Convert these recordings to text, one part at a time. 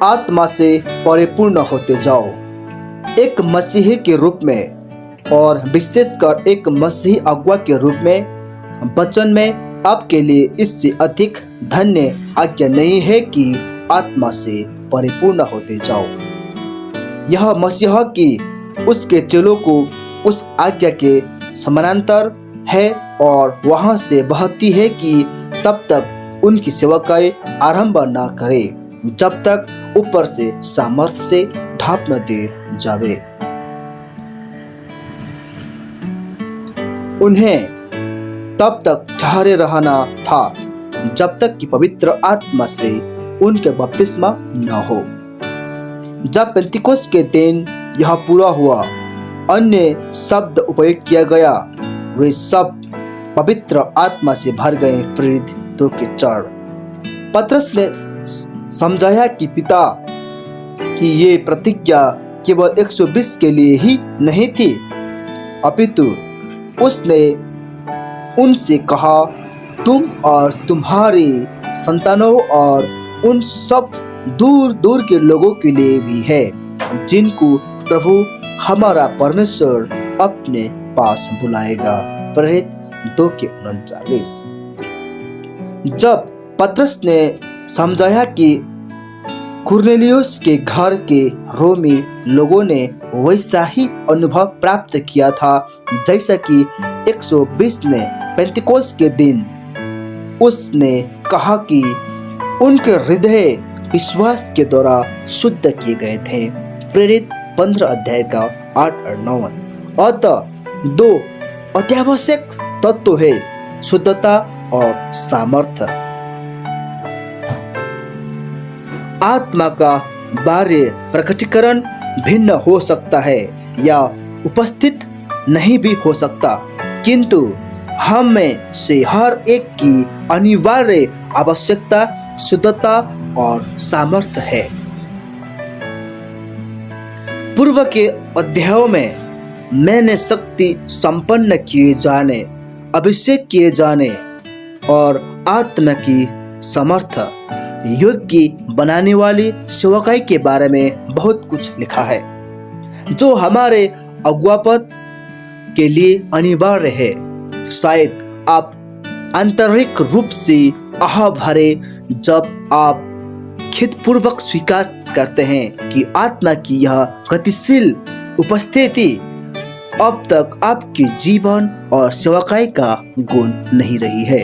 आत्मा से परिपूर्ण होते जाओ। एक मसीही के रूप में और विशेषकर एक मसीही अगुआ के रूप में वचन में आपके लिए इससे अधिक धन्य आज्ञा नहीं है कि आत्मा से परिपूर्ण होते जाओ। यह मसीहा की उसके चेलों को उस आज्ञा के समानांतर है और वहां से बहती है कि तब तक उनकी सेवकाई आरंभ न करे जब तक ऊपर से सामर्थ्य से ढाप न दे जावे। उन्हें तब तक ठहरे रहना था जब तक कि पवित्र आत्मा से उनके बपतिस्मा न हो। जब पेंतिकोस्त के दिन यह पूरा हुआ, अन्य शब्द उपयोग किया गया, वे सब पवित्र आत्मा से भर गए। प्रेरित 2:4। पतरस ने समझाया कि पिता की ये प्रतिज्ञा केवल 120 के लिए ही नहीं थी, अपितु उसने उनसे कहा, तुम और तुम्हारे संतानों और उन सब दूर दूर के लोगों के लिए भी है जिनको प्रभु हमारा परमेश्वर अपने पास बुलाएगा। प्रेरित 2:39। जब पतरस ने समझाया कि कुरनेलियुस के घर के रोमी लोगों ने वैसा ही अनुभव प्राप्त किया था जैसा कि 120 ने पेंतिकोस्त के दिन, उसने कहा कि उनके हृदय विश्वास के द्वारा शुद्ध किए गए थे। प्रेरित 15:8 और 9। अतः 2 अत्यावश्यक तत्व है, शुद्धता और सामर्थ्य। आत्मा का बाह्य प्रकटीकरण भिन्न हो सकता है या उपस्थित नहीं भी हो सकता, किंतु हम में से हर एक की अनिवार्य आवश्यकता शुद्धता और सामर्थ्य है। पूर्व के अध्यायों में मैंने शक्ति संपन्न किए जाने, अभिषेक किए जाने और आत्मा की समर्थ योग्य बनाने वाली सेवकाई के बारे में बहुत कुछ लिखा है, जो हमारे अगुवापद के लिए अनिवार्य है। शायद आप आंतरिक रूप से आह भरे जब आप खेदपूर्वक स्वीकार करते हैं कि आत्मा की यह गतिशील उपस्थिति अब तक आपके जीवन और सेवकाई का गुण नहीं रही है।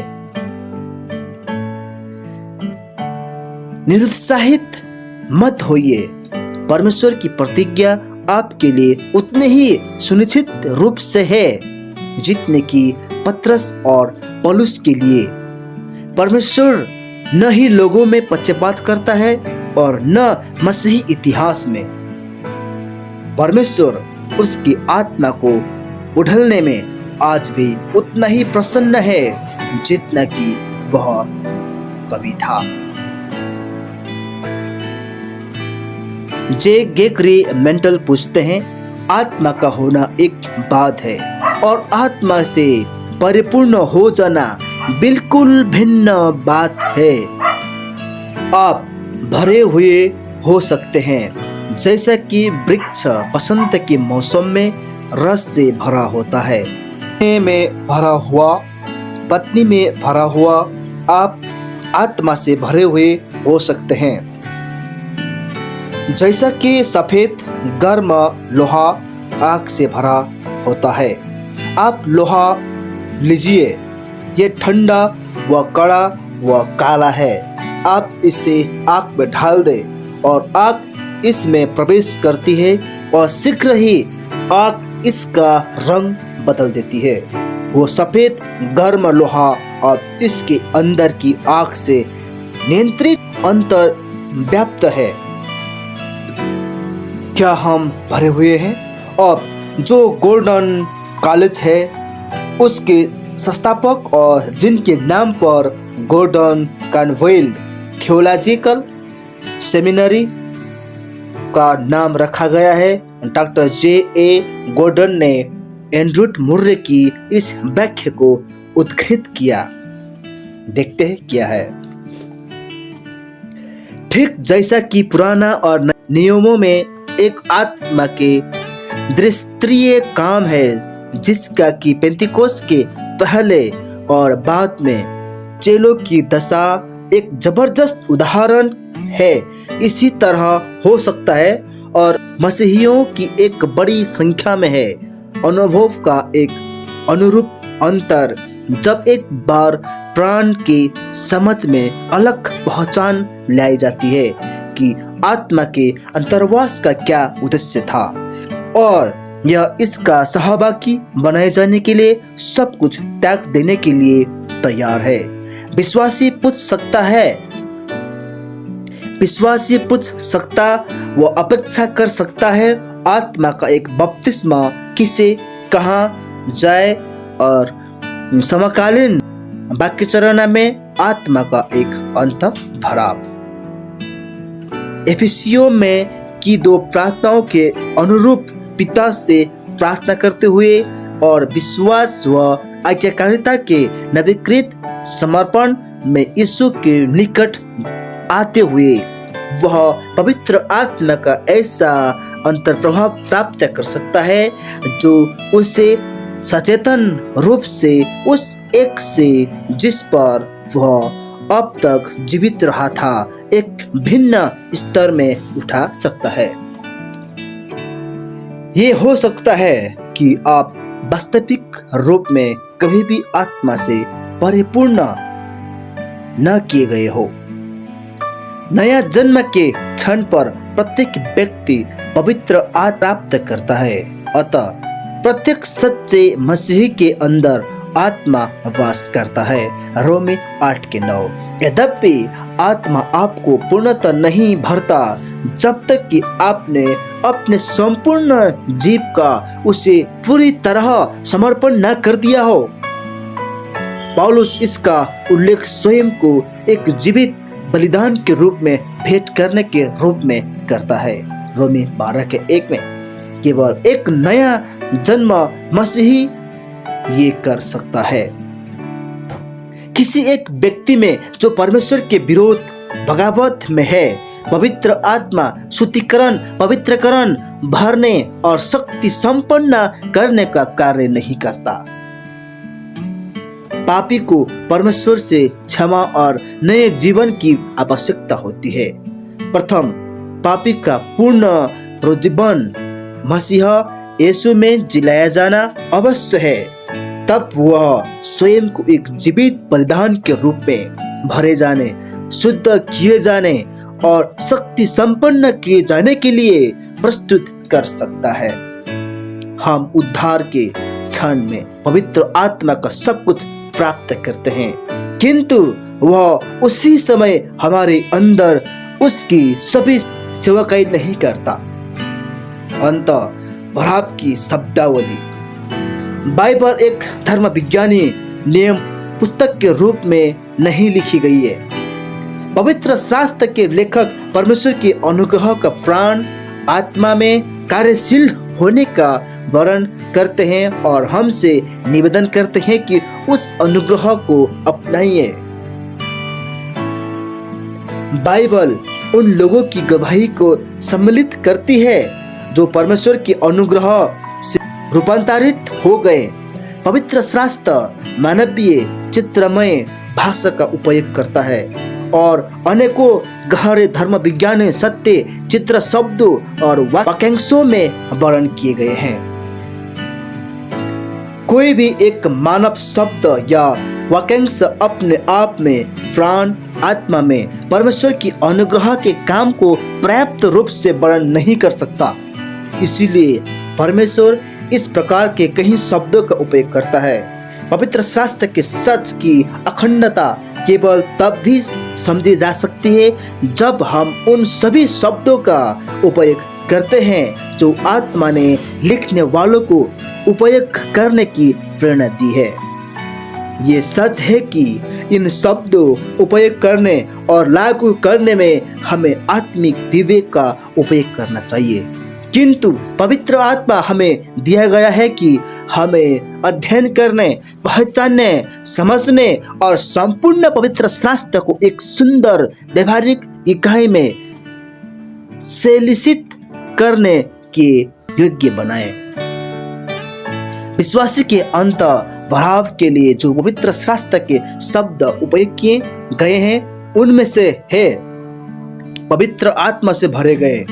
निरुत्साहित मत होइए। परमेश्वर की प्रतिज्ञा आपके लिए उतने ही सुनिश्चित रूप से है जितने कि पतरस और पौलुस के लिए। परमेश्वर न ही लोगों में पक्षपात करता है और न मसीही इतिहास में। परमेश्वर उसकी आत्मा को उड़ेलने में आज भी उतना ही प्रसन्न है जितना कि वह कभी था। जे गेकरी मेंटल पूछते हैं, आत्मा का होना एक बात है और आत्मा से परिपूर्ण हो जाना बिल्कुल भिन्न बात है। आप भरे हुए हो सकते हैं जैसा कि वृक्ष बसंत के मौसम में रस से भरा होता है, में भरा हुआ, पत्नी में भरा हुआ। आप आत्मा से भरे हुए हो सकते हैं जैसा कि सफेद गर्म लोहा आग से भरा होता है। आप लोहा लीजिए, ये ठंडा व कड़ा व काला है। आप इसे आग में ढाल दे और आग इसमें प्रवेश करती है और शीघ्र ही आग इसका रंग बदल देती है। वो सफेद गर्म लोहा और इसके अंदर की आग से नियंत्रित अंतर व्याप्त है। क्या हम भरे हुए हैं? और जो गोल्डन कॉलेज है उसके संस्थापक और जिनके नाम पर गोल्डन कॉन्वेल थियोलॉजिकल सेमिनरी का नाम रखा गया है, डॉक्टर J.A. गॉर्डन ने एंड्रू मुर्रे की इस व्याख्या को उद्धृत किया। देखते हैं क्या है। ठीक जैसा कि पुराना और नए नियमों में एक आत्मा के द्विस्तरीय काम है, जिसका कि पेंतिकोस्त के पहले और बाद में चेलों की दशा एक जबरदस्त उदाहरण है, इसी तरह हो सकता है और मसीहियों की एक बड़ी संख्या में है। अनुभव का एक अनुरूप अंतर जब एक बार प्राण की समझ में अलग पहचान लाई जाती है कि आत्मा के अंतर्वास का क्या उद्देश्य था, और यह इसका सहभागी बनाए जाने के लिए सब कुछ त्याग देने के लिए तैयार है। विश्वासी पूछ सकता वो अपेक्षा कर सकता है आत्मा का एक बपतिस्मा किसे कहाँ जाए, और समकालीन वाक्यचरण में आत्मा का एक अंत भराव। एफिसियों में की 2 प्रार्थनाओं के अनुरूप पिता से प्रार्थना करते हुए और विश्वास व आज्ञाकारिता के नवीकृत समर्पण में यीशु के निकट आते हुए वह पवित्र आत्मा का ऐसा अंतर्प्रभाव प्राप्त कर सकता है जो उसे सचेतन रूप से उस एक से जिस पर वह अब तक जीवित रहा था एक भिन्न स्तर में उठा सकता है। ये हो सकता है कि आप वास्तविक रूप में कभी भी आत्मा से परिपूर्ण न किए गए हो। नया जन्म के क्षण पर प्रत्येक व्यक्ति पवित्र आत्मा प्राप्त करता है, अतः प्रत्येक सच्चे मसीही के अंदर आत्मा वास करता है। रोमी 8:9। यद्यपि आत्मा आपको पूर्णतः नहीं भरता जब तक कि आपने अपने संपूर्ण जीव का उसे पूरी तरह समर्पण न कर दिया हो। पौलुस इसका उल्लेख स्वयं को एक जीवित बलिदान के रूप में भेंट करने के रूप में करता है। रोमी 12:1 में केवल एक नया जन्म मसीही ये कर सकता है। किसी एक व्यक्ति में जो परमेश्वर के विरोध बगावत में है, पवित्र आत्मा शुद्धिकरण, पवित्रकरण, भरने और शक्ति संपन्न करने का कार्य नहीं करता। पापी को परमेश्वर से क्षमा और नए जीवन की आवश्यकता होती है। प्रथम पापी का पूर्ण रोजीवन मसीहा यीशु में जिलाया जाना अवश्य है, तब वह स्वयं को एक जीवित बलिदान के रूप में भरे जाने, शुद्ध किए जाने और शक्ति संपन्न किए जाने के लिए प्रस्तुत कर सकता है। हम उद्धार के क्षण में पवित्र आत्मा का सब कुछ प्राप्त करते हैं, किंतु वह उसी समय हमारे अंदर उसकी सभी सेवकाई नहीं करता। अंत भराव की शब्दावली बाइबल एक धर्म विज्ञानी नियम पुस्तक के रूप में नहीं लिखी गई है। पवित्र शास्त्र के लेखक परमेश्वर के अनुग्रह का प्राण आत्मा में कार्यशील होने का वर्णन करते हैं और हमसे निवेदन करते हैं कि उस अनुग्रह को अपनाइए। बाइबल उन लोगों की गवाही को सम्मिलित करती है जो परमेश्वर के अनुग्रह से रूपांतरित हो गए। पवित्र शास्त्र मानवीय चित्रमय भाषा का उपयोग करता है और अनेकों गहरे धर्म विज्ञान सत्य चित्र शब्दों और वाक्यांशों में वर्णन किए गए हैं। कोई भी एक मानव शब्द या वाक्यांश अपने आप में प्राण आत्मा में परमेश्वर की अनुग्रह के काम को पर्याप्त रूप से वर्णन नहीं कर सकता। इसीलिए परमेश्वर इस प्रकार के कई शब्दों का उपयोग करता है। पवित्र शास्त्र के सच की अखंडता केवल तब भी समझी जा सकती है जब हम उन सभी शब्दों का उपयोग करते हैं जो आत्मा ने लिखने वालों को उपयोग करने की प्रेरणा दी है। ये सच है कि इन शब्दों उपयोग करने और लागू करने में हमें आत्मिक विवेक का उपयोग करना चाहिए, किंतु पवित्र आत्मा हमें दिया गया है कि हमें अध्ययन करने, पहचानने, समझने और संपूर्ण पवित्र शास्त्र को एक सुंदर, व्यवहारिक इकाई में सेलिसित करने के योग्य बनाए। विश्वासी के अंत भराव के लिए जो पवित्र शास्त्र के शब्द उपयोग किए गए हैं उनमें से है पवित्र आत्मा से भरे गए।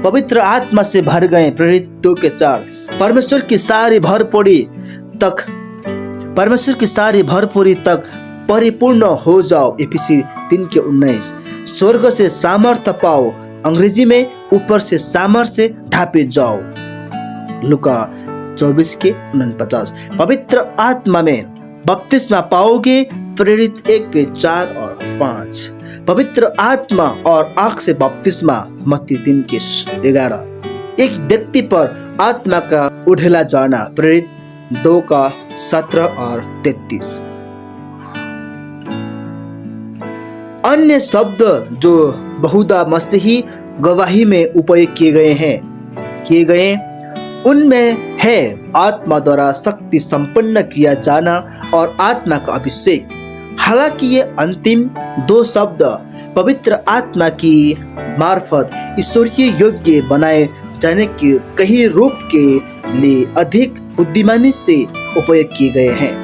पवित्र आत्मा से भर गए प्रेरित 2:4। परमेश्वर की सारी भरपूरी तक परिपूर्ण हो जाओ। एफिसी 3:19। स्वर्ग से सामर्थ्य पाओ। अंग्रेजी में ऊपर से सामर्थ्य से ढापे जाओ। लूका 24:49। पवित्र आत्मा में बपतिस्मा पाओगे। प्रेरित 1:4 और 5। पवित्र आत्मा और आग से बपतिस्मा मत्ती 3:11। एक व्यक्ति पर आत्मा का उठेला जाना। प्रेरित 2:17 और 33। अन्य शब्द जो बहुधा मसीही गवाही में उपयोग किए गए उनमें है आत्मा द्वारा शक्ति संपन्न किया जाना और आत्मा का अभिषेक। हालांकि ये अंतिम दो शब्द पवित्र आत्मा की मार्फत ईश्वरीय योग्य बनाए जाने के कई रूप के लिए अधिक बुद्धिमानी से उपयोग किए गए हैं।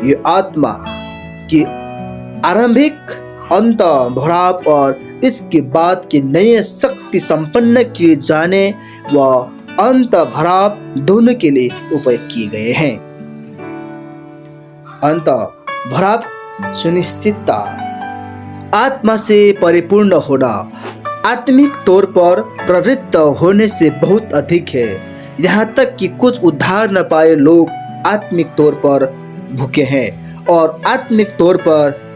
ये आत्मा की आरंभिक अंत भराव और इसके बाद के नए शक्ति संपन्न किए जाने व अंत भराव दोनों के लिए उपयोग किए गए हैं। अंत भराव सुनिश्चितता। आत्मा से परिपूर्ण होना आत्मिक तौर पर प्रवृत्त होने से बहुत अधिक है। यहाँ तक कि कुछ उद्धार न पाए लोग आत्मिक तौर पर भूखे हैं और आत्मिक तौर पर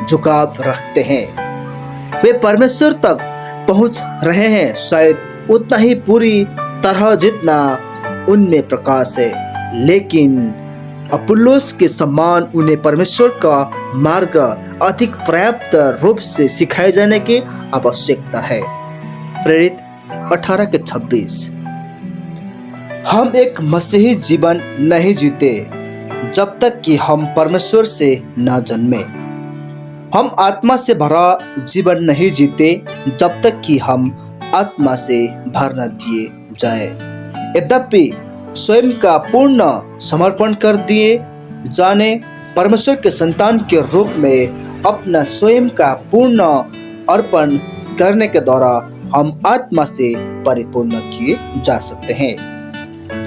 झुकाव रखते हैं। वे परमेश्वर तक पहुंच रहे हैं शायद उतना ही पूरी तरह जितना उनमें प्रकाश है, लेकिन अपुल्लोस के समान उन्हें परमेश्वर का मार्ग अधिक पर्याप्त रूप से सिखाए जाने की आवश्यकता है। प्रेरित 18:26। हम एक मसीही जीवन नहीं जीते जब तक कि हम परमेश्वर से न जन्मे। हम आत्मा से भरा जीवन नहीं जीते जब तक कि हम आत्मा से भर न दिए जाए। यद्यपि स्वयं का पूर्ण समर्पण कर दिए जाने परमेश्वर के संतान के रूप में अपना स्वयं का पूर्ण अर्पण करने के द्वारा हम आत्मा से परिपूर्ण किए जा सकते हैं।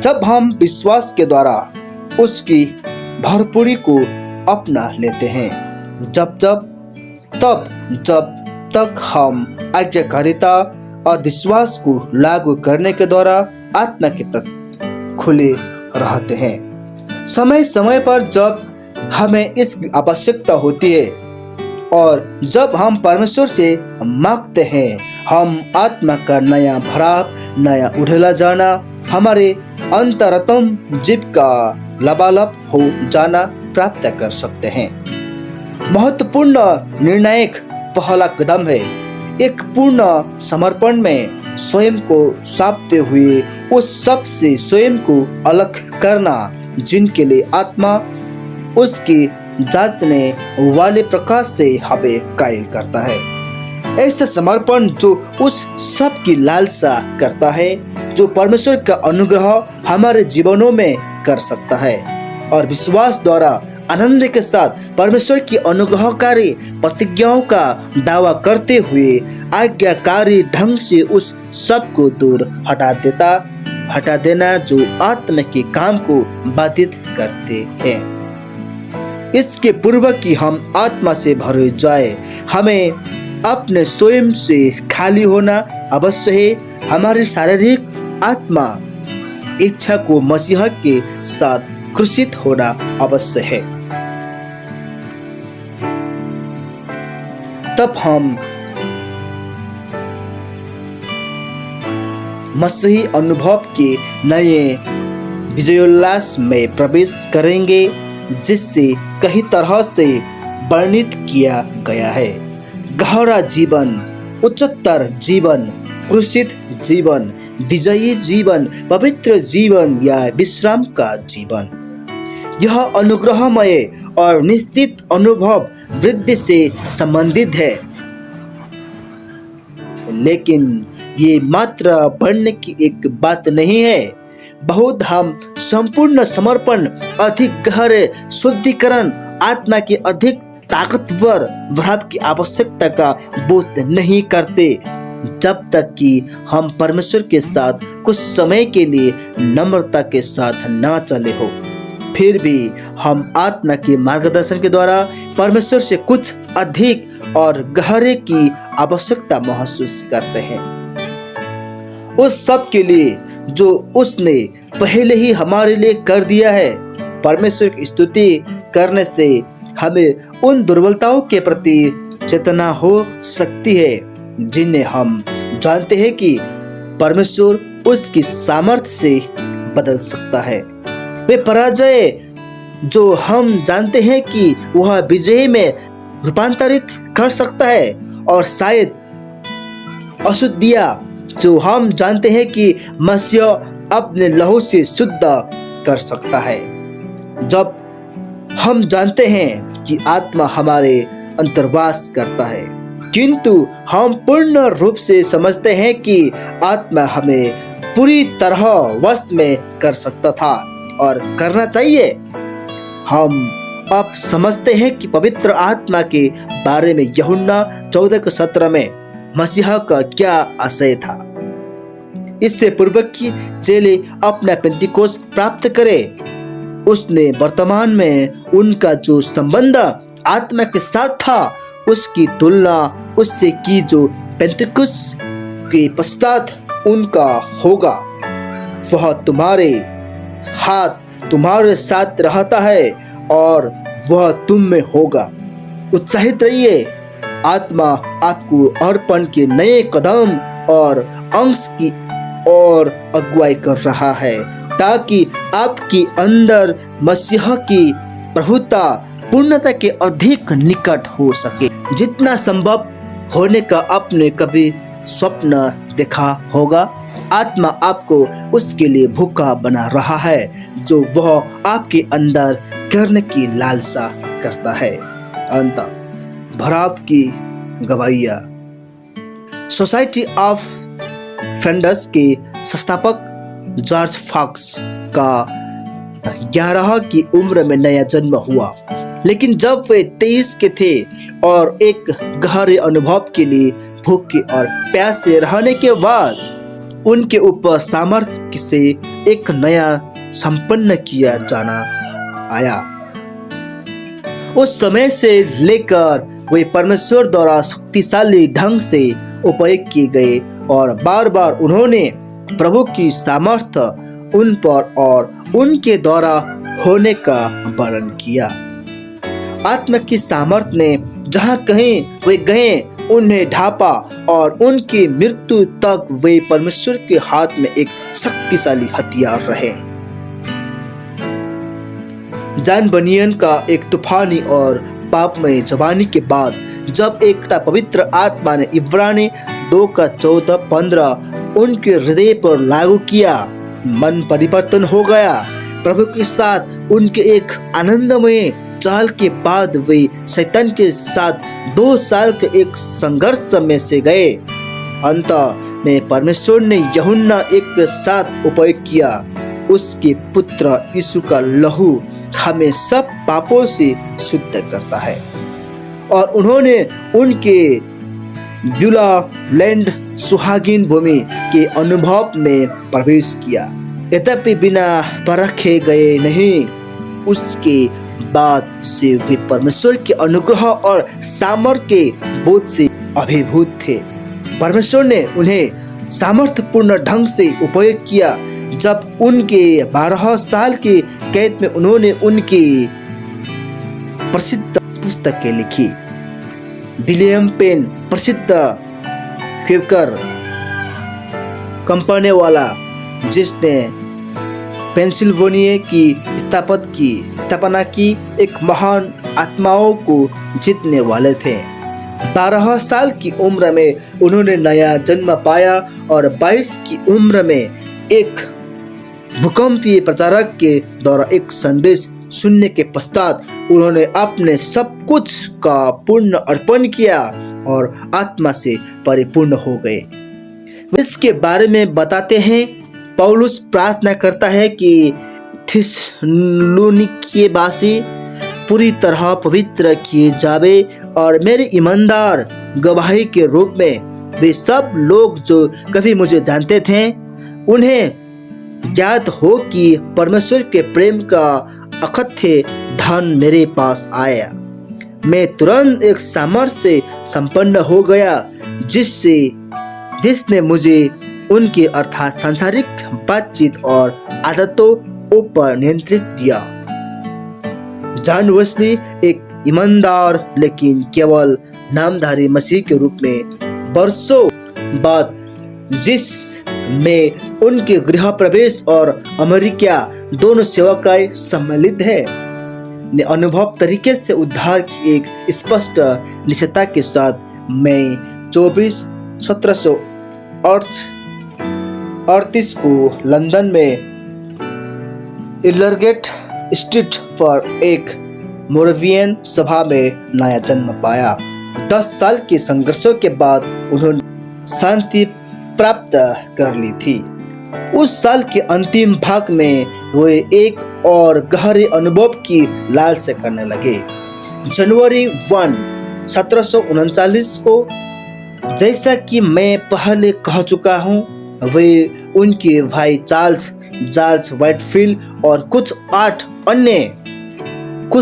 जब हम विश्वास के द्वारा उसकी भरपूरी को अपना लेते हैं, जब तक हम आज्ञाकारिता और विश्वास को लागू करने के द्वारा आत्मा के प्रति खुले रहते हैं। समय समय पर जब हमें इसकी आवश्यकता होती है और जब हम परमेश्वर से मांगते हैं, हम आत्मा का नया भराव, नया उठेला जाना, हमारे अंतरतम जीव का लबालब हो जाना प्राप्त कर सकते हैं। महत्वपूर्ण निर्णायक पहला कदम है एक पूर्ण समर्पण में स्वयं को सौंपते हुए उस सब से स्वयं को अलग करना जिनके लिए आत्मा उसकी जांचने वाले प्रकाश से हमें कायल करता है। ऐसा समर्पण जो उस सब की लालसा करता है जो परमेश्वर का अनुग्रह हमारे जीवनों में कर सकता है और विश्वास द्वारा आनंद के साथ परमेश्वर की अनुग्रहकारी प्रतिज्ञाओं का दावा करते हुए आज्ञाकारी ढंग से उस सब को दूर हटा देना जो आत्मा के काम को बाधित करते हैं। इसके पूर्व कि हम आत्मा से भरे जाए, हमें अपने स्वयं से खाली होना अवश्य है। हमारी शारीरिक आत्मा इच्छा को मसीह के साथ क्रूसित होना अवश्य है। तब हम मसीही अनुभव के नए विजयोल्लास में प्रवेश करेंगे जिससे कई तरह से वर्णित किया गया है। गहरा जीवन, उच्चतर जीवन, क्रूसित जीवन, विजयी जीवन, पवित्र जीवन या विश्राम का जीवन। यह अनुग्रहमय और निश्चित अनुभव वृद्धि से संबंधित है। लेकिन ये मात्र बढ़ने की एक बात नहीं है। बहुत हम संपूर्ण समर्पण, अधिक गहरे शुद्धिकरण, आत्मा की अधिक ताकतवर वरदान की आवश्यकता का बोध नहीं करते जब तक कि हम परमेश्वर के साथ कुछ समय के लिए नम्रता के साथ ना चले हो। फिर भी हम आत्मा के मार्गदर्शन के द्वारा परमेश्वर से कुछ अधिक और गहरे की आवश्यकता महसूस करते हैं। उस सब के लिए जो उसने पहले ही हमारे लिए कर दिया है। परमेश्वर की स्तुति करने से हमें उन दुर्बलताओं के प्रति चेतना हो सकती है जिन्हें हम जानते हैं कि परमेश्वर उसकी सामर्थ्य से बदल सकता है। वे पराजय जो हम जानते हैं कि वह विजय में रूपांतरित कर सकता है, और शायद अशुद्धियां जो हम जानते हैं कि मसीह अपने लहू से शुद्ध कर सकता है। जब हम जानते हैं कि आत्मा हमारे अंतर्वास करता है, किंतु हम पूर्ण रूप से समझते हैं कि आत्मा हमें पूरी तरह वश में कर सकता था और करना चाहिए। हम अब समझते हैं कि पवित्र आत्मा के बारे में यूहन्ना 14:17 में मसीहा का क्या आशय था। इससे पूर्व की चेले अपना पेंतिकोस्त प्राप्त करे, उसने वर्तमान में उनका जो संबंध आत्मा के साथ था उसकी तुलना उससे की जो पेंतिकोस्त के पश्चात उनका होगा। वह तुम्हारे हाथ तुम्हारे साथ रहता है और वह तुम में होगा। उत्साहित रहिए, आत्मा आपको अर्पण के नए कदम और अंश की ओर अगुवाई कर रहा है, ताकि आपके अंदर मसीह की प्रभुता पूर्णता के अधिक निकट हो सके, जितना संभव होने का आपने कभी स्वप्न देखा होगा। आत्मा आपको उसके लिए भूखा बना रहा है जो वह आपके अंदर करने की लालसा करता है। अंत भराव की गवाहियां। सोसाइटी ऑफ फ्रेंड्स के संस्थापक जॉर्ज फॉक्स का 11 की उम्र में नया जन्म हुआ, लेकिन जब वे 23 के थे और एक गहरे अनुभव के लिए भूखे और प्यासे रहने के बाद उनके ऊपर सामर्थ्य से एक नया संपन्न किया जाना आया। उस समय से लेकर वे परमेश्वर द्वारा शक्तिशाली ढंग से उपयोग किए गए और बार बार उन्होंने प्रभु की सामर्थ्य उन पर और उनके द्वारा होने का वर्णन किया। आत्मा की सामर्थ्य ने जहाँ कहीं वे गए उन्हें ढापा और उनकी मृत्यु तक वे परमेश्वर के हाथ में एक शक्तिशाली हथियार रहे। जॉन बनियन का एक तूफानी और पापमय जवानी के बाद जब एक पवित्र आत्मा ने इब्रानी 2:14-15 उनके हृदय पर लागू किया, मन परिवर्तन हो गया। प्रभु के साथ उनके एक आनंदमय चाल के बाद वे शैतान के साथ 2 साल के एक संघर्ष में से गए। अंत में परमेश्वर ने यूहन्ना 1 के साथ उपयोग किया। उसके पुत्र यीशु का लहू हमें सब पापों से शुद्ध करता है और उन्होंने उनके ब्यूला लैंड सुहागिन भूमि के अनुभव में प्रवेश किया। यद्यपि बिना परखे गए नहीं, उसके बाद से वे परमेश्वर के अनुग्रह और सामर्थ्य के बोध से अभिभूत थे। परमेश्वर ने उन्हें सामर्थ्यपूर्ण ढंग से उपयोग किया। जब उनके 12 साल के कैद में उन्होंने उनकी प्रसिद्ध पुस्तकें लिखी। विलियम पेन प्रसिद्ध क्वेकर कंपनी वाला, जिसने पेंसिल्वेनिया की स्थापना की, एक महान आत्माओं को जीतने वाले थे। 12 साल की उम्र में उन्होंने नया जन्म पाया और 22 की उम्र में एक भूकंपीय प्रचारक के द्वारा एक संदेश सुनने के पश्चात उन्होंने अपने सब कुछ का पूर्ण अर्पण किया और आत्मा से परिपूर्ण हो गए। इसके बारे में बताते हैं, पौलुस प्रार्थना करता है कि थिस्सलुनीकिवासी पूरी तरह पवित्र किए जावे और मेरी ईमानदार गवाही के रूप में वे सब लोग जो कभी मुझे जानते थे उन्हें ज्ञात हो कि परमेश्वर के प्रेम का अकथ्य धन मेरे पास आया। मैं तुरंत एक सामर्थ्य से संपन्न हो गया जिसने मुझे उनके अर्थात सांसारिक बातचीत और आदतों पर नियंत्रित किया। जॉन वेस्ली एक ईमानदार लेकिन केवल नामधारी मसीह के रूप में वर्षों बाद जिसमें उनके गृह प्रवेश और अमेरिका दोनों सेवकाएं सम्मिलित है ने अनुभव तरीके से उद्धार की एक स्पष्ट निश्चयता के साथ मई 24, 1738 को लंदन में इलरगेट स्ट्रीट पर एक मोरेवियन सभा में नया जन्म पाया। 10 साल के संघर्षों के बाद उन्होंने शांति प्राप्त कर ली थी। उस साल के अंतिम भाग में वे एक और गहरे अनुभव की लालसा करने लगे। जनवरी 1, 1739 को, जैसा कि मैं पहले कह चुका हूँ, वे उनके भाई चार्ल्स व्हाइटफील्ड और कुछ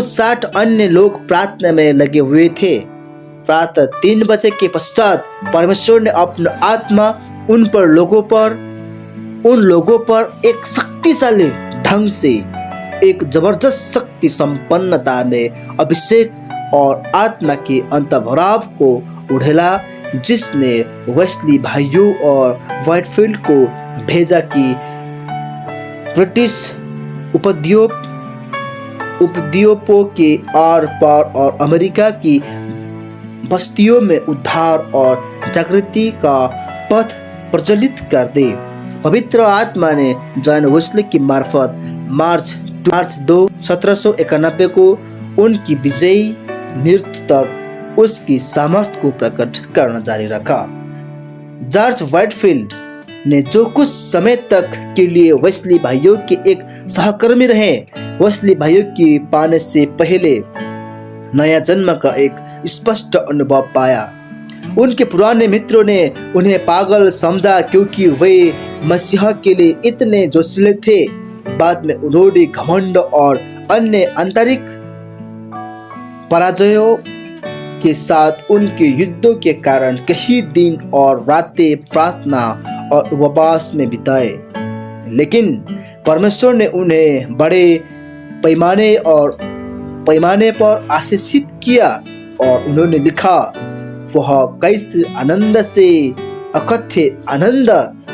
60 अन्य लोग प्रार्थना में लगे हुए थे। प्रातः 3 बजे के पश्चात परमेश्वर ने अपना आत्मा उन लोगों पर एक शक्तिशाली ढंग से एक जबरदस्त शक्ति संपन्नता में अभिषेक और आत्मा के अंतर्भाव को उड़ेला, जिसने वेस्ली भाइयों और व्हाइटफील्ड को भेजा कि ब्रिटिश उपद्वीपों के आर पार और अमेरिका की बस्तियों में उद्धार और जागृति का पथ प्रज्वलित कर दे। पवित्र आत्मा ने जॉन वेस्ली की मार्फत मार्च 2, 1791 को उनकी विजयी मृत्यु तक उसकी सामर्थ्य को प्रकट करना जारी रखा। जॉर्ज व्हाइटफील्ड ने जो कुछ समय तक के लिए वेस्ली भाइयों के एक सहकर्मी रहे, वेस्ली भाइयों की पाने से पहले नया जन्म का एक स्पष्ट अनुभव पाया। उनके पुराने मित्रों ने उन्हें पागल समझा क्योंकि वे मसीहा के लिए इतने जोशीले थे। बाद में उन्होंने घमंड और अन्य आंतरिक पराजयों के साथ उनके युद्धों के कारण कई दिन और रातें प्रार्थना और उपवास में बिताए, लेकिन परमेश्वर ने उन्हें बड़े पैमाने पर आशीषित किया और उन्होंने लिखा, वह कैसे आनंद से अकथ्य आनंद,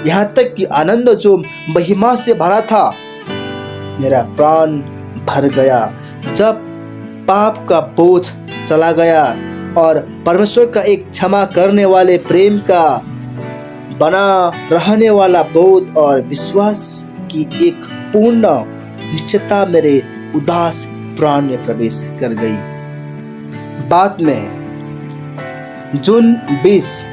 यहाँ तक कि आनंद जो महिमा से भरा था। मेरा प्राण भर गया जब पाप का बोझ चला गया और परमेश्वर का एक क्षमा करने वाले प्रेम का बना रहने वाला बोध और विश्वास की एक पूर्ण निश्चयता मेरे उदास प्राण में प्रवेश कर गई। बाद में जून 20,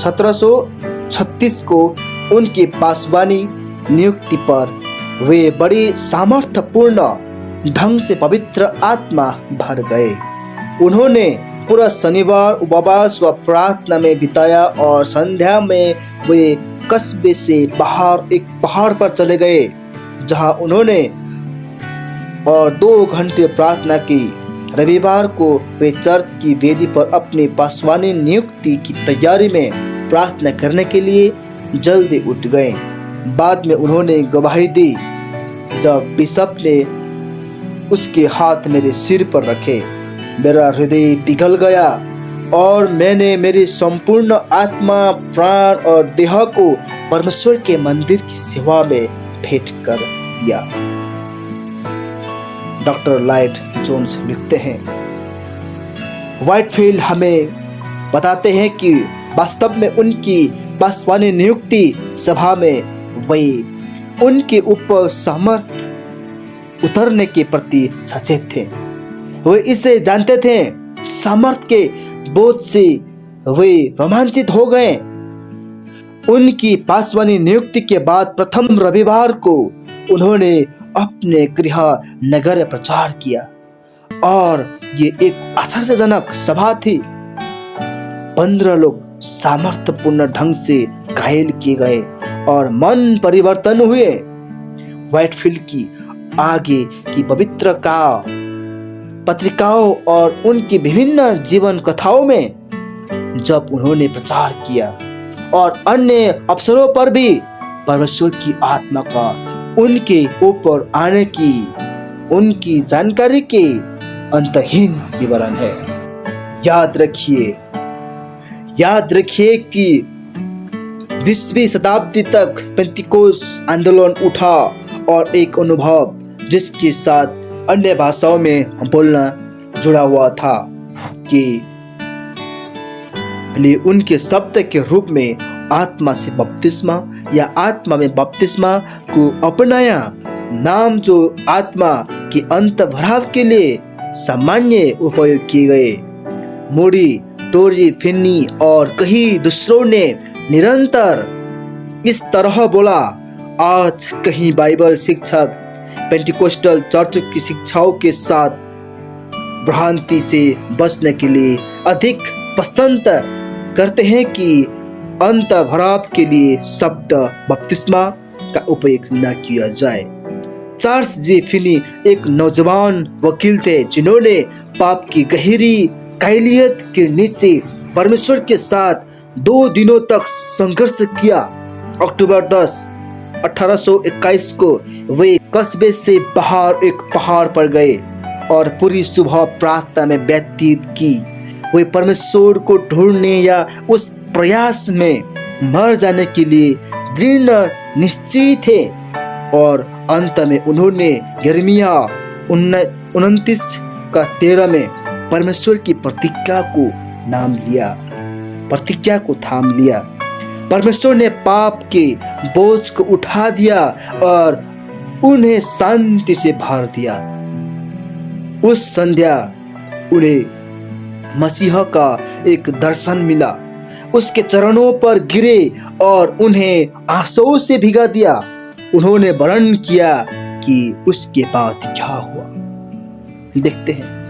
1736 को उनकी पासवानी नियुक्ति पर वे बड़ी सामर्थ्यपूर्ण ढंग से पवित्र आत्मा भर गए। उन्होंने पूरा शनिवार उपवास व प्रार्थना में बिताया और संध्या में वे कस्बे से बाहर एक पहाड़ पर चले गए, जहां उन्होंने और 2 घंटे प्रार्थना की। रविवार को वे चर्च की वेदी पर अपनी पासवानी नियुक्ति की तैयारी में प्रार्थना करने के लिए जल्दी उठ गए। बाद में उन्होंने गवाही दी। जब बिशप ने उसके हाथ मेरे सिर पर रखे, मेरा हृदय पिघल गया और मैंने मेरी संपूर्ण आत्मा, प्राण और देह को परमेश्वर के मंदिर की सेवा में भेंट कर दिया। डॉक्टर लॉयड जोन्स लिखते हैं, व्हाइटफील्ड हमें बताते हैं कि वास्तव में उनकी पासवानी नियुक्ति सभा में वे उनके ऊपर सामर्थ उतरने के प्रति सचेत थे। वे इसे जानते थे, सामर्थ के बोझ से वे रोमांचित हो गए। उनकी पासवानी नियुक्ति के बाद प्रथम रविवार को उन्होंने अपने गृह नगर में प्रचार किया और ये एक आश्चर्यजनक सभा थी। 15 लोग सामर्थ्यपूर्ण ढंग से घायल किए गए और मन परिवर्तन हुए। व्हाइटफील्ड की आगे की पवित्र पत्रिकाओं और उनकी विभिन्न जीवन कथाओं में जब उन्होंने प्रचार किया और अन्य अवसरों पर भी परमेश्वर की आत्मा का उनके ऊपर आने की उनकी जानकारी के अंतहीन विवरण है। याद रखिए कि 20वीं शताब्दी तक पेंतिकोस्त आंदोलन उठा और एक अनुभव जिसके साथ अन्य भाषाओं में बोलना जुड़ा हुआ था कि लिए उनके शब्द के रूप में आत्मा से बपतिस्मा या आत्मा में बपतिस्मा को अपनाया। नाम जो आत्मा के अंत भराव के लिए सामान्य उपयोग किए गए। मूडी, टोरी, फिन्नी और कई दूसरों ने निरंतर इस तरह बोला। आज कहीं बाइबल शिक्षक पेंटिकोस्टल चर्च की शिक्षाओं के साथ भ्रांति से बचने के लिए अधिक पसंद करते हैं कि अंत भराव के लिए शब्द बपतिस्मा का उपयोग न किया जाए। चार्ल्स जे फिनी एक नौजवान वकील थे जिन्होंने पाप की गहरी कायलियत के नीचे परमेश्वर के साथ 2 दिनों तक संघर्ष किया। अक्टूबर 10, 1821 को वे कस्बे से बाहर एक पहाड़ पर गए और पूरी सुबह प्रार्थना में व्यतीत की। वे परमेश्वर को ढूंढने या उस प्रयास में मर जाने के लिए दृढ़ निश्चय थे और अंत में उन्होंने यिर्मयाह 29:13 में परमेश्वर की प्रतिज्ञा को थाम लिया। परमेश्वर ने पाप के बोझ को उठा दिया और उन्हें शांति से भर दिया। उस संध्या उन्हें मसीह का एक दर्शन मिला। उसके चरणों पर गिरे और उन्हें आंसुओं से भिगा दिया। उन्होंने वर्णन किया कि उसके बाद क्या हुआ। देखते हैं,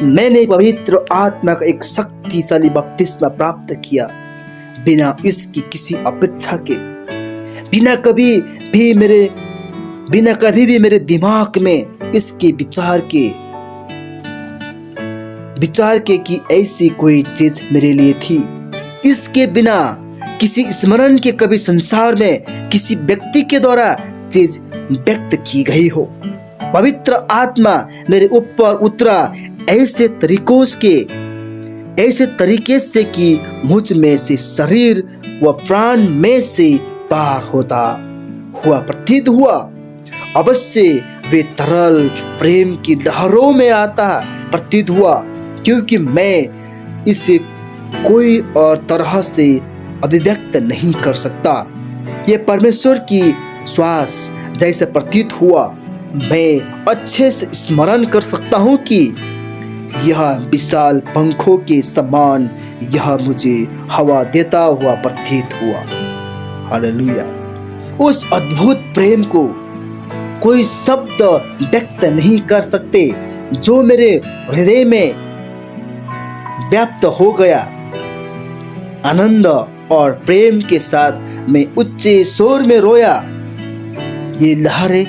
मैंने पवित्र आत्मा का एक शक्तिशाली बपतिस्मा प्राप्त किया बिना इसकी किसी अपेक्षा के, बिना कभी भी मेरे दिमाग में इसके विचार के कि ऐसी कोई चीज मेरे लिए थी। इसके बिना किसी स्मरण के कभी संसार में किसी व्यक्ति के द्वारा चीज व्यक्त की गई हो। पवित्र आत्मा मेरे ऊपर उतरा ऐसे तरीके से कि मुझ में से शरीर व प्राण में से पार होता हुआ प्रतीत हुआ। अवश्य वे तरल प्रेम की लहरों में आता प्रतीत हुआ, क्योंकि मैं इसे कोई और तरह से अभिव्यक्त नहीं कर सकता। ये परमेश्वर की श्वास जैसे प्रतीत हुआ। मैं अच्छे से स्मरण कर सकता हूँ कि यह विशाल पंखों के समान यह मुझे हवा देता हुआ प्रतीत हुआ। हालेलुया। उस अद्भुत प्रेम को कोई शब्द व्यक्त नहीं कर सकते जो मेरे हृदय में व्याप्त हो गया। आनंद और प्रेम के साथ मैं उच्च स्वर में रोया। ये लहरें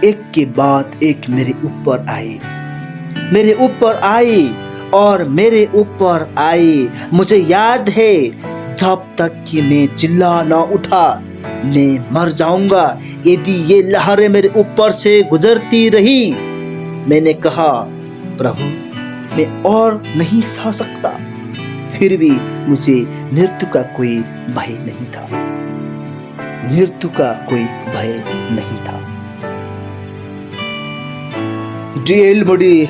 एक के बाद एक मेरे ऊपर आई। मुझे याद है, जब तक कि मैं चिल्ला ना उठा मैं मर जाऊंगा यदि ये लहरें मेरे ऊपर से गुजरती रही। मैंने कहा, प्रभु मैं और नहीं सह सकता। फिर भी मुझे मृत्यु का कोई भय नहीं था। D.L. मूडी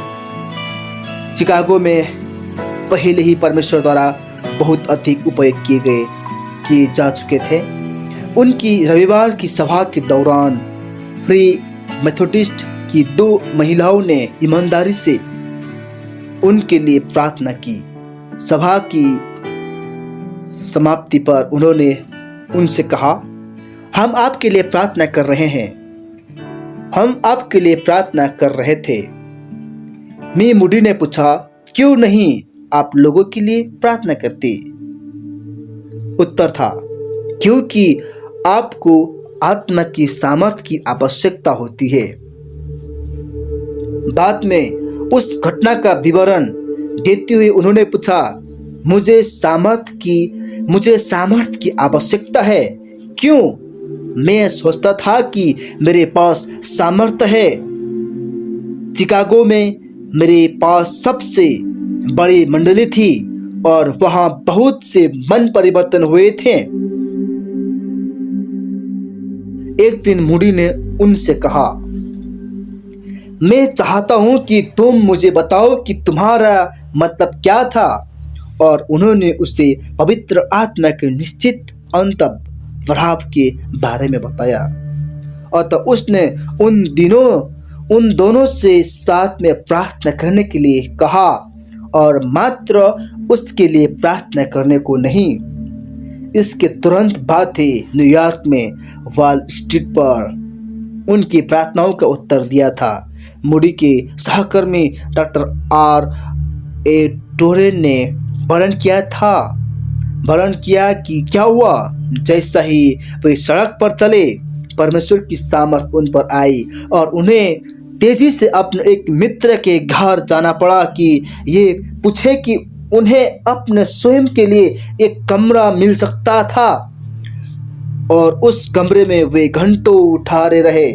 चिकागो में पहले ही परमेश्वर द्वारा बहुत अधिक उपयोग किए जा चुके थे। उनकी रविवार की सभा के दौरान फ्री मेथोडिस्ट की 2 महिलाओं ने ईमानदारी से उनके लिए प्रार्थना की। सभा की समाप्ति पर उन्होंने उनसे कहा, हम आपके लिए प्रार्थना कर रहे हैं। हम आपके लिए प्रार्थना कर रहे थे। मी मूडी ने पूछा, क्यों नहीं आप लोगों के लिए प्रार्थना करते? उत्तर था, क्योंकि आपको आत्मा की सामर्थ्य की आवश्यकता होती है। बाद में उस घटना का विवरण देते हुए उन्होंने पूछा, मुझे सामर्थ्य की आवश्यकता है। क्यों? मैं सोचता था कि मेरे पास सामर्थ्य है। शिकागो में मेरे पास सबसे बड़ी मंडली थी और वहां बहुत से मन परिवर्तन हुए थे। एक दिन मूडी ने उनसे कहा, मैं चाहता हूं कि तुम मुझे बताओ कि तुम्हारा मतलब क्या था। और उन्होंने उसे पवित्र आत्मा के निश्चित अंतर्भाव के बारे में बताया। और तो उसने उन दोनों से साथ में प्रार्थना करने के लिए कहा, और मात्र उसके लिए प्रार्थना करने को नहीं। इसके तुरंत बाद ही न्यूयॉर्क में वॉल स्ट्रीट पर उनकी प्रार्थनाओं का उत्तर दिया था। मूडी के सहकर्मी डॉक्टर R.A. टोरेन ने वर्णन किया कि क्या हुआ। जैसा ही वे सड़क पर चले, परमेश्वर की सामर्थ उन पर आई और उन्हें तेजी से अपने एक मित्र के घर जाना पड़ा कि ये पूछे कि उन्हें अपने स्वयं के लिए एक कमरा मिल सकता था। और उस कमरे में वे घंटों ठहरे रहे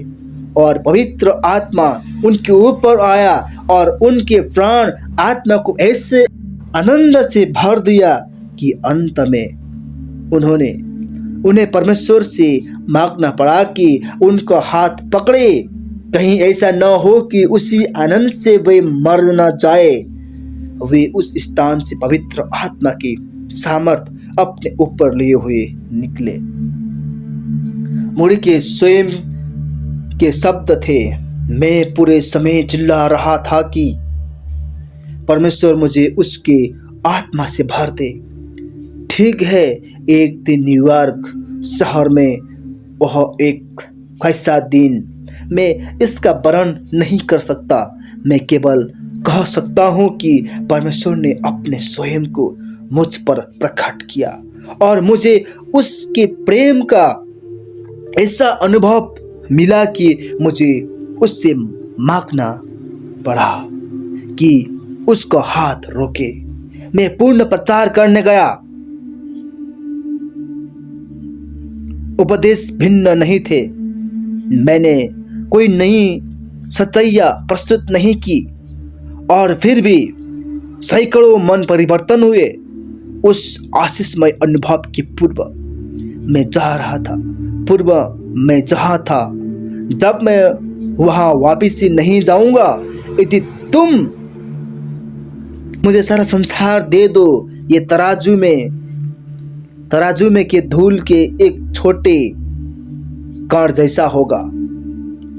और पवित्र आत्मा उनके ऊपर आया और उनके प्राण आत्मा को ऐसे आनंद से भर दिया कि अंत में उन्हें परमेश्वर से मांगना पड़ा कि उनका हाथ पकड़े, कहीं ऐसा न हो कि उसी आनंद से वे मर न जाए। वे उस स्थान से पवित्र आत्मा की सामर्थ अपने ऊपर लिए हुए निकले। मूडी के स्वयं के शब्द थे, मैं पूरे समय चिल्ला रहा था कि परमेश्वर मुझे उसके आत्मा से भर दे। ठीक है, एक दिन न्यूयॉर्क शहर में वह एक कैसा दिन, मैं इसका वर्णन नहीं कर सकता। मैं केवल कह सकता हूँ कि परमेश्वर ने अपने स्वयं को मुझ पर प्रकट किया और मुझे उसके प्रेम का ऐसा अनुभव मिला कि मुझे उससे मांगना पड़ा कि उसका हाथ रोके। मैं पूर्ण प्रचार करने गया। उपदेश भिन्न नहीं थे। मैंने कोई नई सच्चाइयाँ प्रस्तुत नहीं की और फिर भी सैकड़ों मन परिवर्तन हुए। उस आशीषमय अनुभव के पूर्व मैं जहाँ था, जब मैं वहाँ वापिस ही नहीं जाऊंगा। यदि तुम मुझे सारा संसार दे दो, ये तराजू में के धूल के एक छोटे कण जैसा होगा।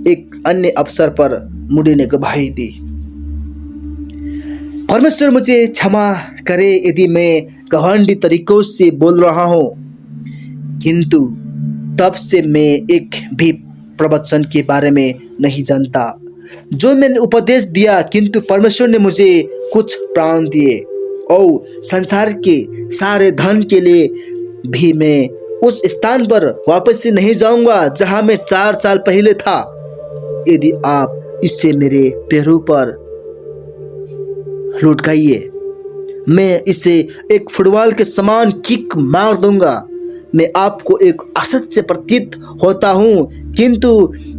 एक अन्य अवसर पर मूडी ने गवाही दी, परमेश्वर मुझे क्षमा करे यदि मैं घमंडी तरीकों से बोल रहा हूँ, किंतु तब से मैं एक भी प्रवचन के बारे में नहीं जानता। जो मैंने उपदेश दिया, किंतु परमेश्वर ने मुझे कुछ प्राण दिए और संसार के सारे धन के लिए भी मैं उस स्थान पर वापस से नहीं जाऊंगा जहां मैं 4 साल पहले था। यदि आप इसे मेरे पैरों पर लुढ़काइए, मैं इसे एक फुटबॉल के समान किक मार दूंगा। मैं आपको एक असत से प्रतीत होता हूँ, किंतु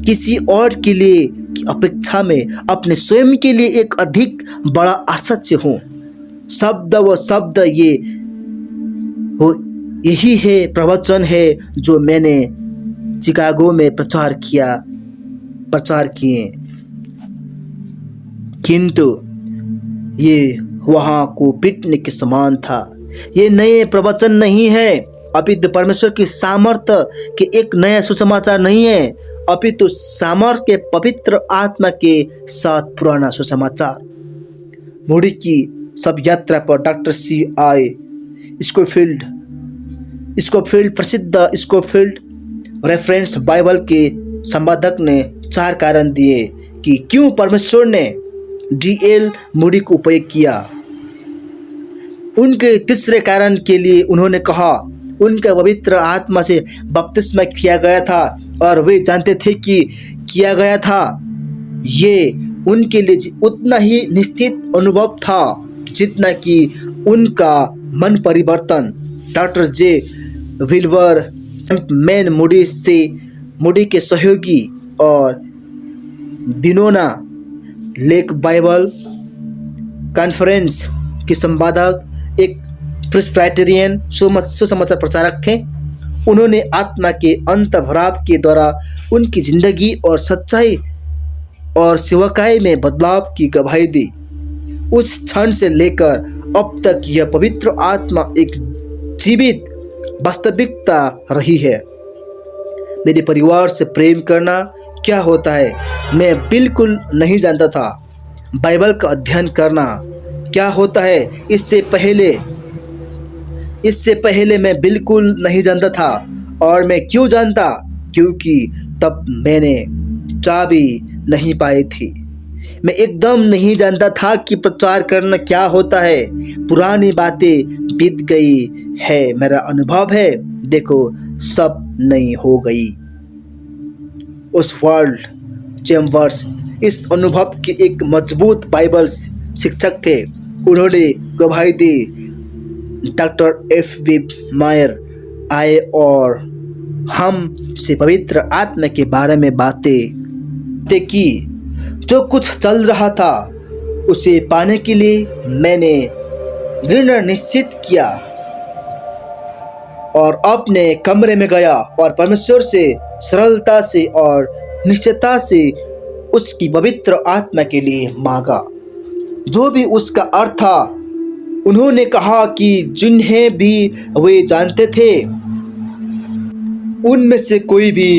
किसी और के लिए की अपेक्षा में अपने स्वयं के लिए एक अधिक बड़ा असत से हूँ। शब्द यही है प्रवचन है जो मैंने शिकागो में प्रचार किए, किंतु ये वहाँ को पीटने के समान था। ये नए प्रवचन नहीं है, अपितु परमेश्वर की सामर्थ्य के एक नया सुसमाचार नहीं है, अपितु सामर्थ्य के पवित्र आत्मा के साथ पुराना सुसमाचार। मूडी की सब यात्रा पर डॉक्टर C.I. स्कोफील्ड स्कोफील्ड, प्रसिद्ध स्कोफील्ड रेफरेंस बाइबल के संपादक ने 4 कारण दिए कि क्यों परमेश्वर ने D.L. मूडी को उपयोग किया। उनके तीसरे कारण के लिए उन्होंने कहा उनका पवित्र आत्मा से बपतिस्मा किया गया था और वे जानते थे कि किया गया था। ये उनके लिए उतना ही निश्चित अनुभव था जितना कि उनका मन परिवर्तन। डॉक्टर जे विल्बर मैन मूडी के सहयोगी और विनोना लेक बाइबल कॉन्फ्रेंस के संपादक एक प्रेस्बिटेरियन सुसमाचार प्रचारक थे। उन्होंने आत्मा के अंतर्भाव के द्वारा उनकी जिंदगी और सच्चाई और सेवकाई में बदलाव की गवाही दी। उस क्षण से लेकर अब तक यह पवित्र आत्मा एक जीवित वास्तविकता रही है। मेरे परिवार से प्रेम करना क्या होता है मैं बिल्कुल नहीं जानता था। बाइबल का अध्ययन करना क्या होता है इससे पहले मैं बिल्कुल नहीं जानता था। और मैं क्यों जानता? क्योंकि तब मैंने चाबी नहीं पाई थी। मैं एकदम नहीं जानता था कि प्रचार करना क्या होता है। पुरानी बातें बीत गई है। मेरा अनुभव है देखो सब नई हो गई। ओस्वाल्ड चैम्बर्स इस अनुभव के एक मजबूत बाइबल शिक्षक थे। उन्होंने गवाही दी। Doctor F.V. मायर आए और हम से पवित्र आत्मा के बारे में बातें की। जो कुछ चल रहा था उसे पाने के लिए मैंने दृढ़ निश्चित किया और अपने कमरे में गया और परमेश्वर से सरलता से और निश्चयता से उसकी पवित्र आत्मा के लिए मांगा, जो भी उसका अर्थ था। उन्होंने कहा कि जिन्हें भी वे जानते थे उनमें से कोई भी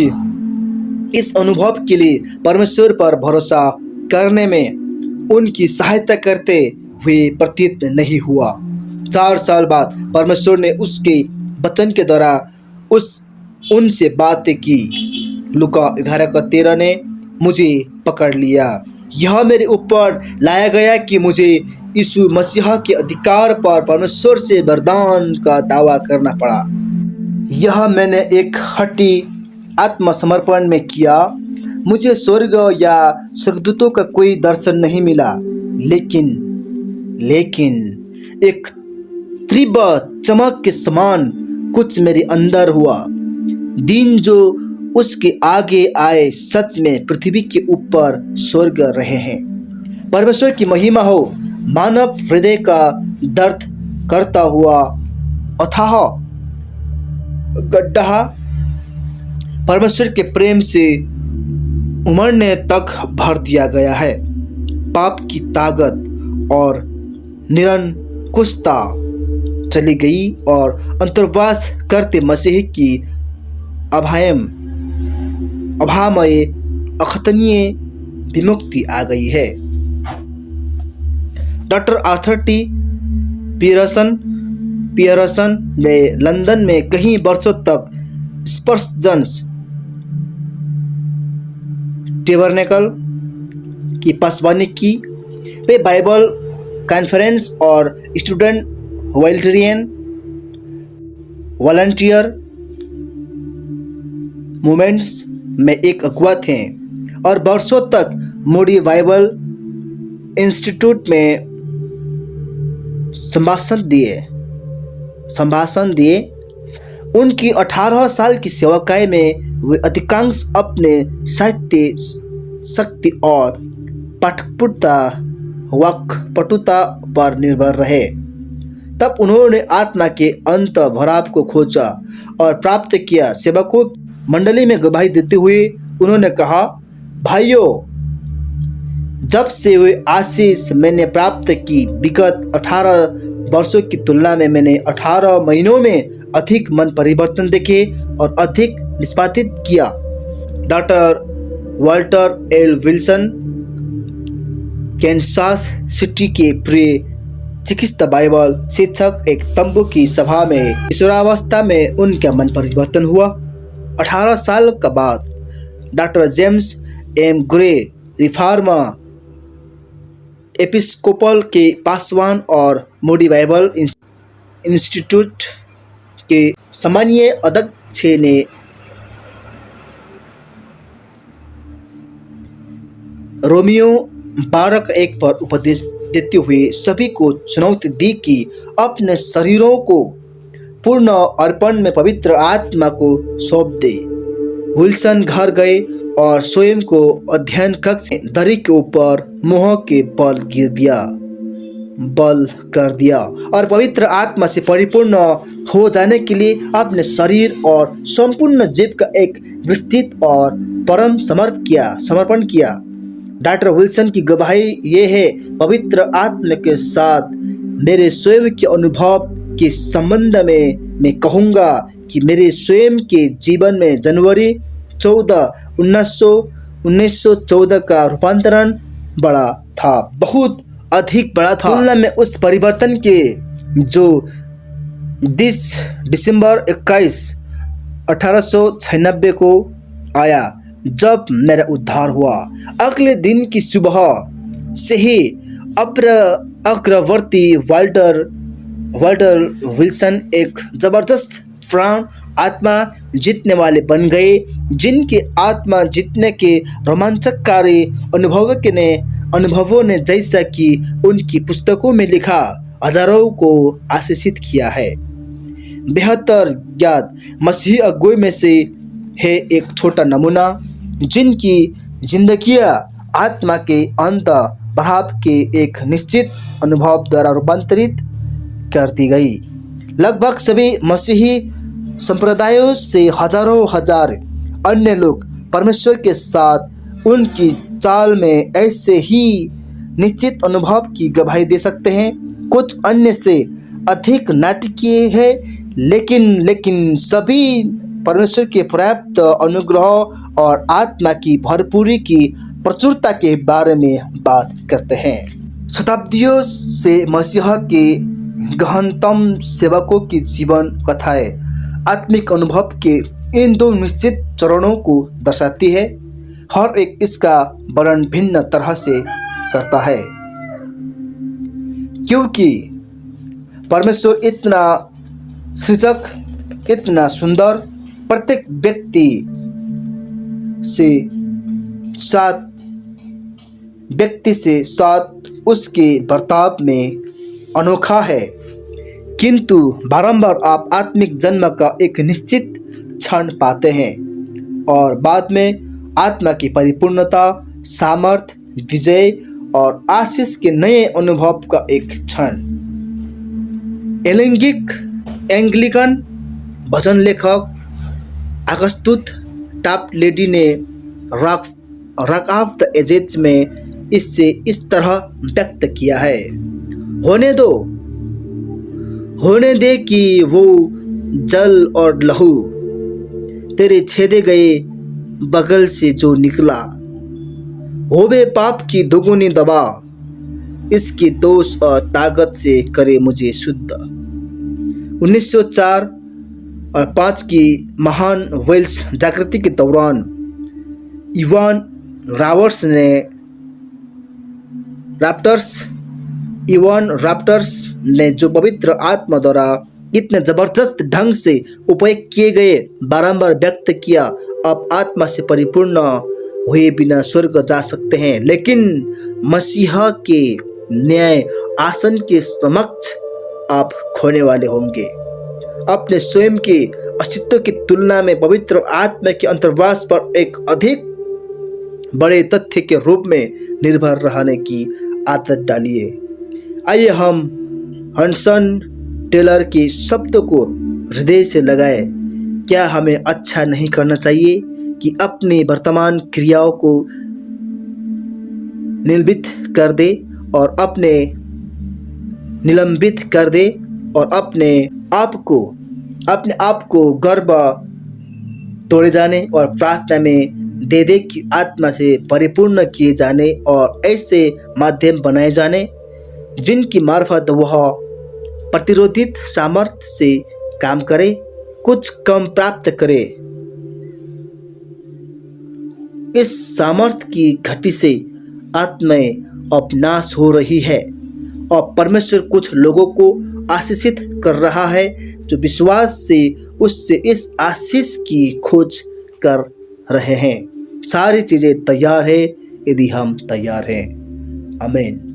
इस अनुभव के लिए परमेश्वर पर भरोसा करने में उनकी सहायता करते हुए प्रतीत नहीं हुआ। 4 साल बाद परमेश्वर ने उसके वचन के द्वारा उनसे बातें की। लूका 11:13 ने मुझे पकड़ लिया। यह मेरे ऊपर लाया गया कि मुझे यीशु मसीह के अधिकार पर परमेश्वर से वरदान का दावा करना पड़ा। यह मैंने एक हठी आत्मसमर्पण में किया। मुझे स्वर्ग या स्वर्गदूतों का कोई दर्शन नहीं मिला, लेकिन एक तीव्र चमक के समान कुछ मेरे अंदर हुआ। दिन जो उसके आगे आए सच में पृथ्वी के ऊपर स्वर्ग रहे हैं। परमेश्वर की महिमा हो। मानव हृदय का दर्द करता हुआ अथाह गड्ढा परमेश्वर के प्रेम से उमड़ने तक भर दिया गया है। पाप की ताकत और निरंकुशता चली गई और अंतर्वास करते मसीह की अभामय अखतनीय विमुक्ति आ गई है। डॉक्टर आर्थर टी पियरसन ने लंदन में कई वर्षों तक स्पर्जन्स टेबरनेकल की पासवानी की। वे बाइबल कॉन्फ्रेंस और स्टूडेंट वॉलंटियर मूवमेंट्स में एक अगुवा थे और वर्षों तक मूडी बाइबल इंस्टीट्यूट में संभाषण दिए। उनकी 18 साल की सेवकाई में वे अधिकांश अपने साहित्य शक्ति और पटुता पर निर्भर रहे। तब उन्होंने आत्मा के अंत भराव को खोजा और प्राप्त किया। सेवकों मंडली में गवाही देते हुए उन्होंने कहा, भाइयों, जब से वे आशीष मैंने प्राप्त की, विगत 18 वर्षों की तुलना में मैंने 18 महीनों में अधिक मन परिवर्तन देखे और अधिक निष्पादित किया। Doctor Walter L Wilson Kansas city के प्रे चिकित्सा बाइबल शिक्षक एक तंबू की सभा में किशोरावस्था में उनका मन परिवर्तन हुआ। 18 साल का बाद doctor James M Gray reformed Episcopal के पासवान और मूडी बाइबल इंस्टीट्यूट के सामान्य अध्यक्ष ने रोमियो 12:1 पर उपदेश देते हुए सभी को चुनौती दी कि अपने शरीरों को पूर्ण अर्पण में पवित्र आत्मा को सौंप दे। विल्सन घर गए और स्वयं को अध्ययन कक्ष दरी के ऊपर मुंह के बल कर दिया और पवित्र आत्मा से परिपूर्ण हो जाने के लिए अपने शरीर और संपूर्ण जीव का एक विस्तृत और परम समर्पण किया। डॉक्टर विल्सन की गवाही ये है, पवित्र आत्मा के साथ मेरे स्वयं के अनुभव के संबंध में मैं कहूँगा कि मेरे स्वयं के जीवन में जनवरी 14, 1914 का रूपांतरण बड़ा था, बहुत अधिक बड़ा था तुलना में उस परिवर्तन के जो दिसंबर 21, 1896 को आया जब मेरा उद्धार हुआ। अगले दिन की सुबह से ही अग्रवर्ती वाल्टर विल्सन एक जबरदस्त प्राण आत्मा जीतने वाले बन गए, जिनके आत्मा जीतने के रोमांचकारी अनुभवों ने जैसा कि उनकी पुस्तकों में लिखा हजारों को आशीषित किया है। बेहतर ज्ञात मसीही अगुवे में से है एक छोटा नमूना जिनकी जिंदगियां आत्मा के अंत भाव के एक निश्चित अनुभव द्वारा रूपांतरित कर दी गई। लगभग सभी मसीही संप्रदायों से हजारों हजार अन्य लोग परमेश्वर के साथ उनकी चाल में ऐसे ही निश्चित अनुभव की गवाही दे सकते हैं। कुछ अन्य से अधिक नाटकीय है, लेकिन सभी परमेश्वर के पर्याप्त अनुग्रह और आत्मा की भरपूरी की प्रचुरता के बारे में बात करते हैं। शताब्दियों से मसीह के गहनतम सेवकों की जीवन कथाएं आत्मिक अनुभव के इन दो निश्चित चरणों को दर्शाती है। हर एक इसका वर्णन भिन्न तरह से करता है, क्योंकि परमेश्वर इतना सृजक, इतना सुंदर, प्रत्येक व्यक्ति से साथ उसके बर्ताव में अनोखा है। किंतु बारंबार आप आत्मिक जन्म का एक निश्चित क्षण पाते हैं और बाद में आत्मा की परिपूर्णता, सामर्थ, विजय और आशीष के नए अनुभव का एक क्षण। एंग्लिकन भजन लेखक अगस्तुस टॉपलेडी ने रॉक ऑफ द एजेज में इससे इस तरह व्यक्त किया है, होने दे कि वो जल और लहू तेरे छेदे गए बगल से जो निकला, होवे पाप की दोगुनी दवा, इसके दोष और ताकत से करे मुझे शुद्ध। 1904 और 5 की महान वेल्स जागृति के दौरान इवान रैप्टर्स ने जो पवित्र आत्मा द्वारा इतने जबरदस्त ढंग से उपयोग किए गए बारंबार व्यक्त किया। आप आत्मा से परिपूर्ण हुए बिना स्वर्ग जा सकते हैं, लेकिन मसीहा के न्याय आसन के समक्ष आप खोने वाले होंगे। अपने स्वयं के अस्तित्व की तुलना में पवित्र आत्मा के अंतर्वास पर एक अधिक बड़े तथ्य के रूप में निर्भर रहने की आदत डालिए। आइए हम हडसन टेलर के शब्दों को हृदय से लगाएं। क्या हमें अच्छा नहीं करना चाहिए कि अपनी वर्तमान क्रियाओं को निलंबित कर दे और अपने आप को गर्व तोड़े जाने और प्रार्थना में दे दे कि आत्मा से परिपूर्ण किए जाने और ऐसे माध्यम बनाए जाने जिनकी मार्फत वह प्रतिरोधित सामर्थ्य से काम करे, कुछ कम प्राप्त करे। इस सामर्थ्य की घटी से आत्माएं अब नाश हो रही है और परमेश्वर कुछ लोगों को आशीषित कर रहा है जो विश्वास से उससे इस आशीष की खोज कर रहे हैं। सारी चीजें तैयार है यदि हम तैयार हैं। आमीन।